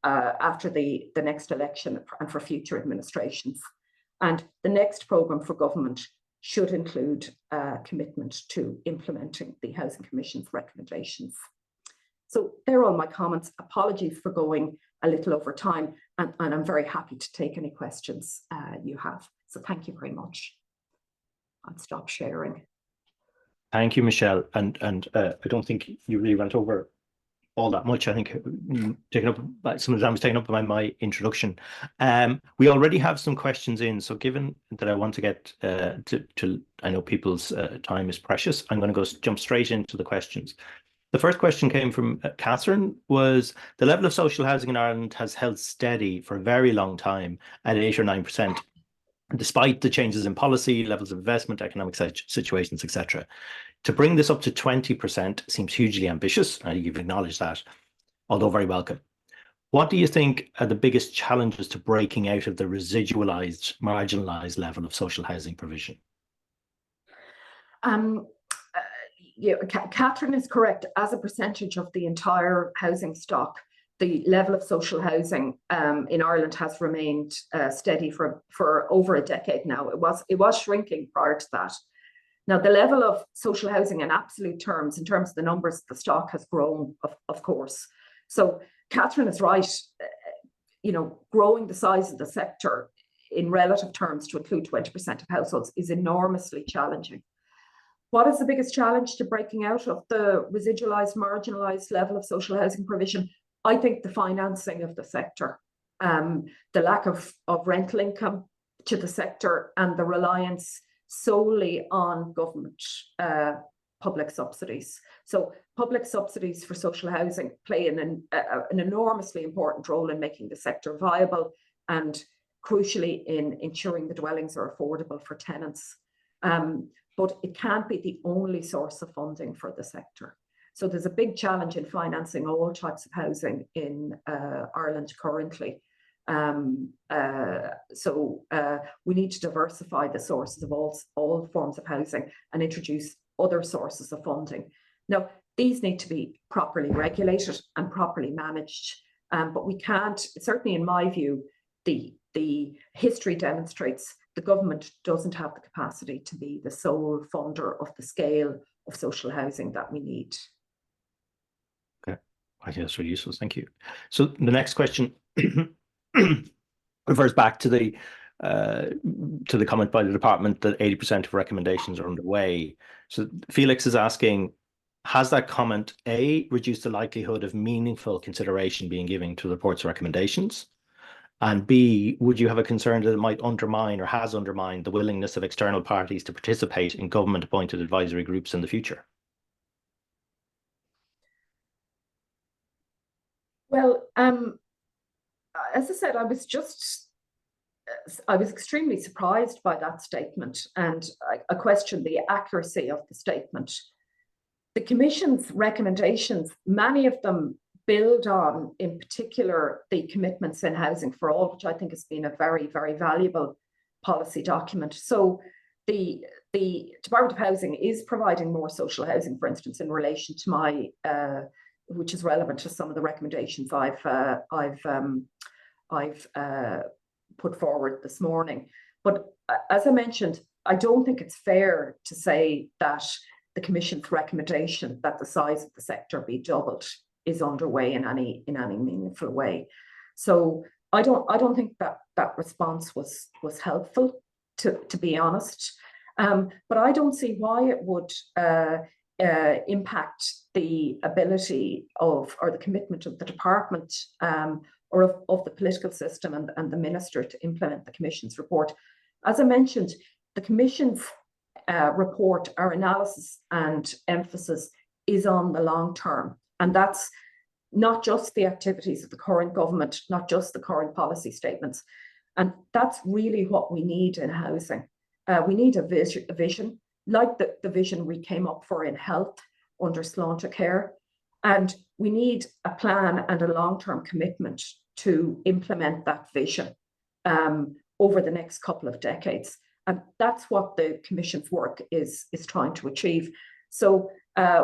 after the next election and for future administrations. And the next programme for government should include a commitment to implementing the Housing Commission's recommendations. So they're all my comments. Apologies for going a little over time, and I'm very happy to take any questions you have. So thank you very much. I'll stop sharing. Thank you, Michelle. And I don't think you really went over all that much. I think taking up some of the time was taken up by my introduction. We already have some questions in, so given that I want to get to I know people's time is precious, I'm going to jump straight into the questions. The first question came from Catherine, was the level of social housing in Ireland has held steady for a very long time at 8 or 9%, despite the changes in policy, levels of investment, economic situations, etc. To bring this up to 20% seems hugely ambitious, and you've acknowledged that, although very welcome. What do you think are the biggest challenges to breaking out of the residualised, marginalised level of social housing provision? Catherine is correct. As a percentage of the entire housing stock, the level of social housing in Ireland has remained steady for over a decade now. It was shrinking prior to that. Now, the level of social housing in absolute terms, in terms of the numbers, the stock has grown, of course. So Catherine is right. Growing the size of the sector in relative terms to include 20% of households is enormously challenging. What is the biggest challenge to breaking out of the residualised, marginalised level of social housing provision? I think the financing of the sector, the lack of rental income to the sector, and the reliance solely on government public subsidies. So public subsidies for social housing play an enormously important role in making the sector viable and crucially in ensuring the dwellings are affordable for tenants. But it can't be the only source of funding for the sector. So there's a big challenge in financing all types of housing in Ireland currently. We need to diversify the sources of all forms of housing and introduce other sources of funding. Now, these need to be properly regulated and properly managed, but we can't, certainly in my view, the history demonstrates the government doesn't have the capacity to be the sole funder of the scale of social housing that we need. Okay, I think that's really useful. Thank you. So the next question refers back to the comment by the department that 80% of recommendations are underway. So Felix is asking, has that comment A, reduced the likelihood of meaningful consideration being given to the report's recommendations? And B, would you have a concern that it might undermine or has undermined the willingness of external parties to participate in government-appointed advisory groups in the future? Well, as I said, I was extremely surprised by that statement, and I questioned the accuracy of the statement. The Commission's recommendations, many of them build on, in particular, the commitments in Housing for All, which I think has been a very, very valuable policy document. So the Department of Housing is providing more social housing, for instance, in relation to my, which is relevant to some of the recommendations I've put forward this morning. But as I mentioned, I don't think it's fair to say that the Commission's recommendation that the size of the sector be doubled is underway in any meaningful way. So I don't think that response was helpful, to be honest. But I don't see why it would impact the ability of, or the commitment of the department or of the political system and the minister to implement the Commission's report. As I mentioned, the Commission's report, our analysis and emphasis is on the long term. And that's not just the activities of the current government, not just the current policy statements. And that's really what we need in housing. We need a vision, like the vision we came up for in health under Sláintecare. And we need a plan and a long-term commitment to implement that vision over the next couple of decades. And that's what the Commission's work is trying to achieve. So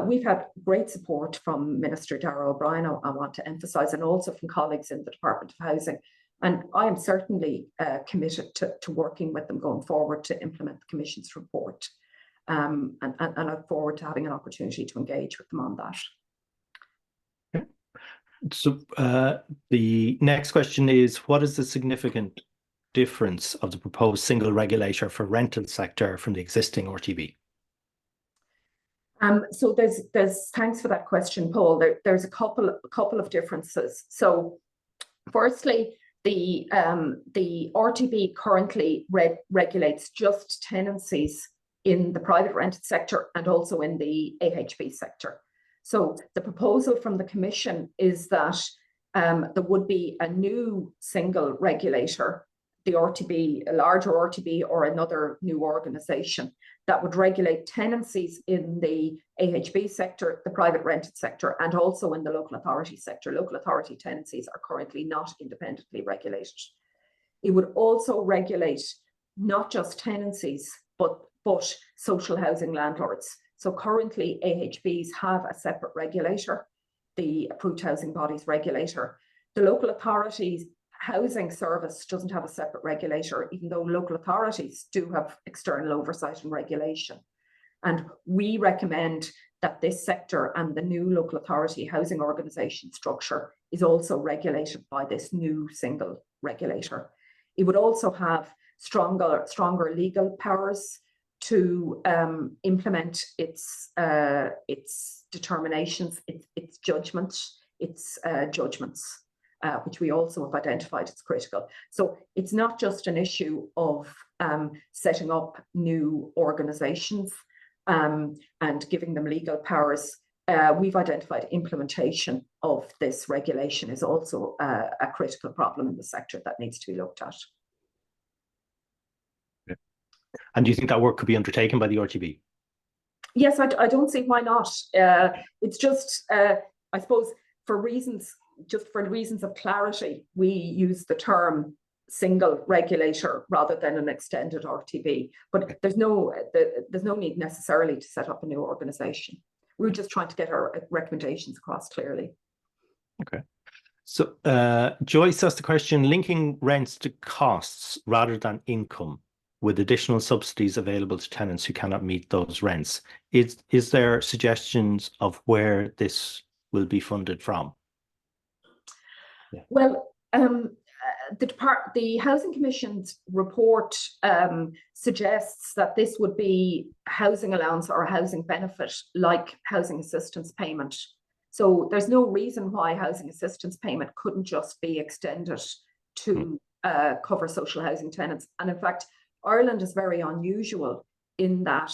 we've had great support from Minister Darragh O'Brien, I want to emphasise, and also from colleagues in the Department of Housing. And I am certainly committed to working with them going forward to implement the Commission's report. And I look forward to having an opportunity to engage with them on that. Okay. So the next question is, what is the significant difference of the proposed single regulator for rental sector from the existing RTB? So there's thanks for that question, Paul. There's a couple of differences. So firstly, the RTB currently regulates just tenancies in the private rented sector and also in the AHB sector. So the proposal from the Commission is that there would be a new single regulator, the RTB, a larger RTB or another new organisation that would regulate tenancies in the AHB sector, the private rented sector, and also in the local authority sector. Local authority tenancies are currently not independently regulated. It would also regulate not just tenancies, but social housing landlords. So currently AHBs have a separate regulator, the Approved Housing Bodies regulator. The local authorities housing service doesn't have a separate regulator, even though local authorities do have external oversight and regulation. And we recommend that this sector and the new local authority housing organisation structure is also regulated by this new single regulator. It would also have stronger legal powers to implement its determinations, its judgments, which we also have identified as critical. So it's not just an issue of setting up new organisations and giving them legal powers. We've identified implementation of this regulation is also a critical problem in the sector that needs to be looked at. And do you think that work could be undertaken by the RTB? Yes, I don't see why not. It's just, I suppose, for reasons of clarity, we use the term single regulator rather than an extended RTB. But there's no need necessarily to set up a new organisation. We're just trying to get our recommendations across clearly. Okay. So Joyce asked the question, linking rents to costs rather than income, with additional subsidies available to tenants who cannot meet those rents. Is there suggestions of where this will be funded from? Yeah. Well, the Housing Commission's report suggests that this would be housing allowance or housing benefit, like housing assistance payment. So there's no reason why housing assistance payment couldn't just be extended to cover social housing tenants. And in fact, Ireland is very unusual in that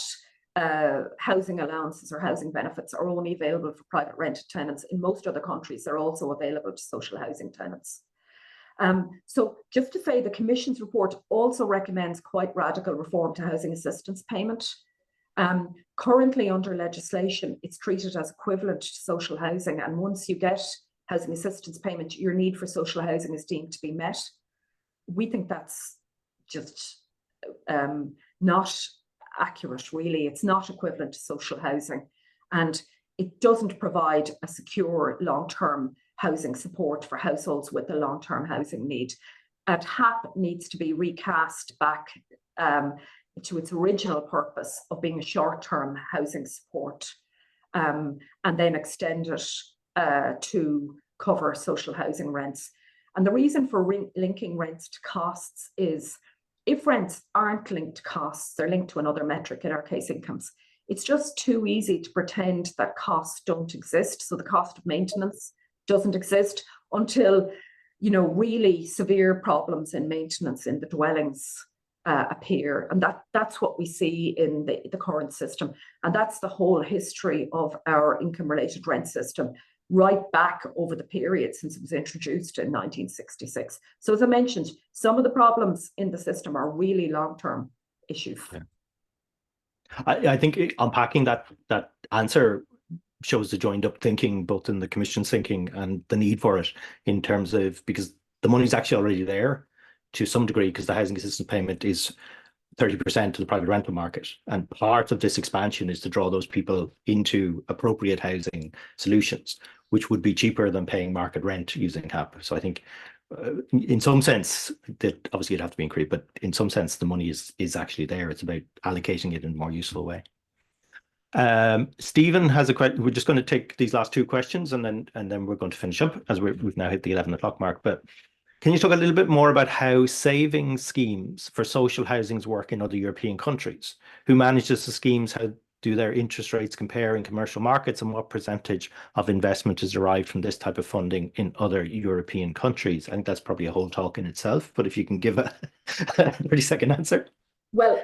housing allowances or housing benefits are only available for private rented tenants. In most other countries, they're also available to social housing tenants. So just to say, the Commission's report also recommends quite radical reform to housing assistance payment. Currently under legislation, it's treated as equivalent to social housing. And once you get housing assistance payment, your need for social housing is deemed to be met. We think that's just not accurate, really. It's not equivalent to social housing, and it doesn't provide a secure long-term housing support for households with a long-term housing need. HAP needs to be recast back to its original purpose of being a short-term housing support, and then extended to cover social housing rents. And the reason for linking rents to costs is, if rents aren't linked to costs, they're linked to another metric, in our case incomes, it's just too easy to pretend that costs don't exist. So the cost of maintenance doesn't exist until, really severe problems in maintenance in the dwellings appear. And that's what we see in the current system. And that's the whole history of our income-related rent system, right back over the period since it was introduced in 1966. So as I mentioned, some of the problems in the system are really long-term issues. Yeah. I think unpacking that answer shows the joined up thinking, both in the Commission's thinking and the need for it, in terms of, because the money's actually already there to some degree, because the housing assistance payment is 30% of the private rental market. And part of this expansion is to draw those people into appropriate housing solutions, which would be cheaper than paying market rent using HAP. So I think in some sense, that obviously it'd have to be increased, but in some sense, the money is actually there. It's about allocating it in a more useful way. Stephen has a question. We're just going to take these last two questions and then we're going to finish up, as we've now hit the 11 o'clock mark. But can you talk a little bit more about how savings schemes for social housings work in other European countries? Who manages the schemes? How do their interest rates compare in commercial markets, and what percentage of investment is derived from this type of funding in other European countries? I think that's probably a whole talk in itself, but if you can give a 30-second answer. Well,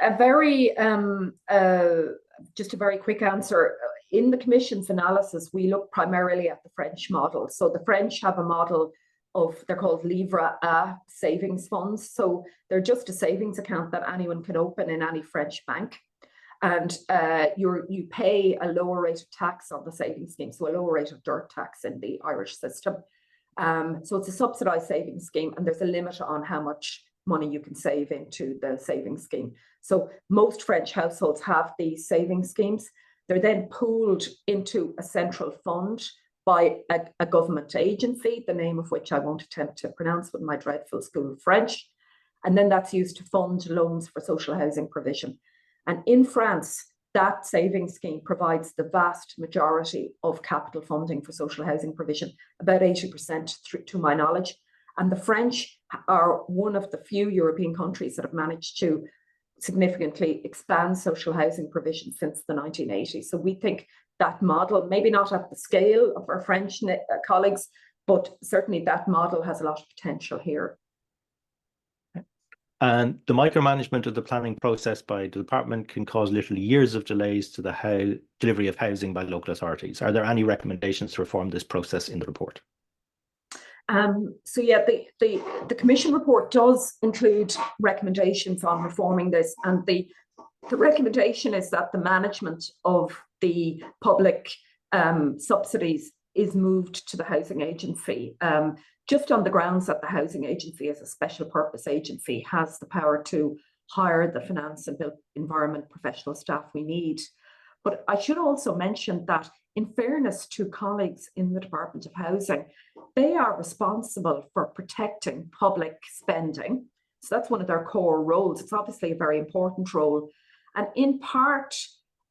just a very quick answer. In the Commission's analysis, we look primarily at the French model. So the French have a model they're called Livre A savings funds. So they're just a savings account that anyone can open in any French bank. And you pay a lower rate of tax on the savings scheme, so a lower rate of dirt tax in the Irish system. So it's a subsidised savings scheme, and there's a limit on how much money you can save into the savings scheme. So most French households have these savings schemes. They're then pooled into a central fund by a government agency, the name of which I won't attempt to pronounce with my dreadful school of French. And then that's used to fund loans for social housing provision. And in France, that savings scheme provides the vast majority of capital funding for social housing provision, about 80% to my knowledge. And the French are one of the few European countries that have managed to significantly expand social housing provision since the 1980s. So we think that model, maybe not at the scale of our French colleagues, but certainly that model has a lot of potential here. And the micromanagement of the planning process by the department can cause literally years of delays to the delivery of housing by local authorities. Are there any recommendations to reform this process in the report? So yeah, the Commission report does include recommendations on reforming this, and the recommendation is that the management of the public subsidies is moved to the housing agency, just on the grounds that the housing agency as a special purpose agency has the power to hire the finance and built environment professional staff we need. But I should also mention that, in fairness to colleagues in the Department of Housing, they are responsible for protecting public spending. So that's one of their core roles. It's obviously a very important role. And in part,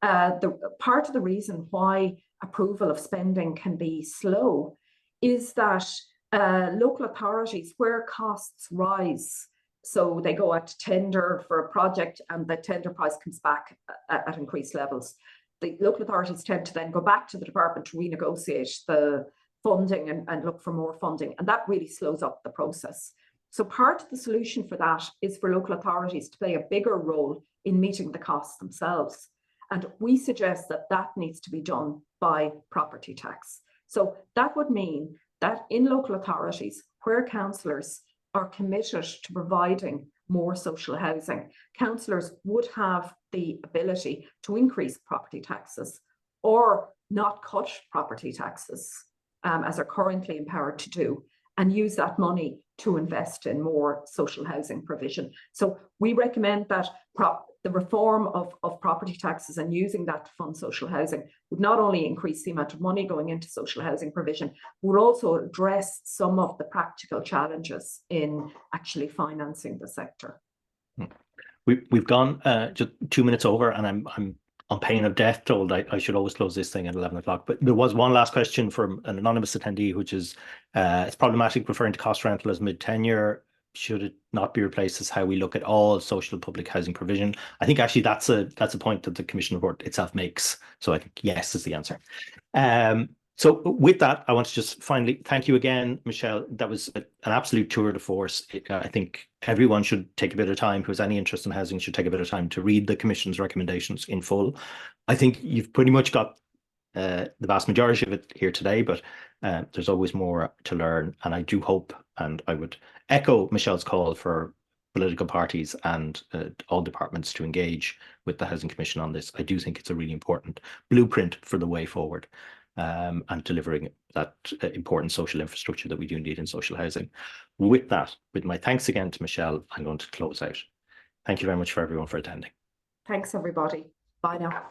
part of the reason why approval of spending can be slow is that local authorities, where costs rise, so they go out to tender for a project and the tender price comes back at increased levels, the local authorities tend to then go back to the department to renegotiate the funding and look for more funding. And that really slows up the process. So part of the solution for that is for local authorities to play a bigger role in meeting the costs themselves. And we suggest that that needs to be done by property tax. So that would mean that in local authorities where councillors are committed to providing more social housing, councillors would have the ability to increase property taxes or not cut property taxes, as are currently empowered to do, and use that money to invest in more social housing provision. So we recommend that the reform of property taxes and using that to fund social housing would not only increase the amount of money going into social housing provision, would also address some of the practical challenges in actually financing the sector. We've gone just 2 minutes over, and I'm on pain of death told I should always close this thing at 11 o'clock. But there was one last question from an anonymous attendee, which is, it's problematic referring to cost rental as mid-tenure. Should it not be replaced as how we look at all social public housing provision? I think actually that's a point that the Commission report itself makes. So I think yes is the answer. So with that, I want to just finally thank you again, Michelle. That was an absolute tour de force. I think everyone should take a bit of time, who has any interest in housing, should take a bit of time to read the Commission's recommendations in full. I think you've pretty much got the vast majority of it here today, but there's always more to learn. And I do hope, and I would echo Michelle's call for political parties and all departments to engage with the Housing Commission on this. I do think it's a really important blueprint for the way forward. And delivering that important social infrastructure that we do need in social housing. With that, with my thanks again to Michelle, I'm going to close out. Thank you very much for everyone for attending. Thanks, everybody. Bye now.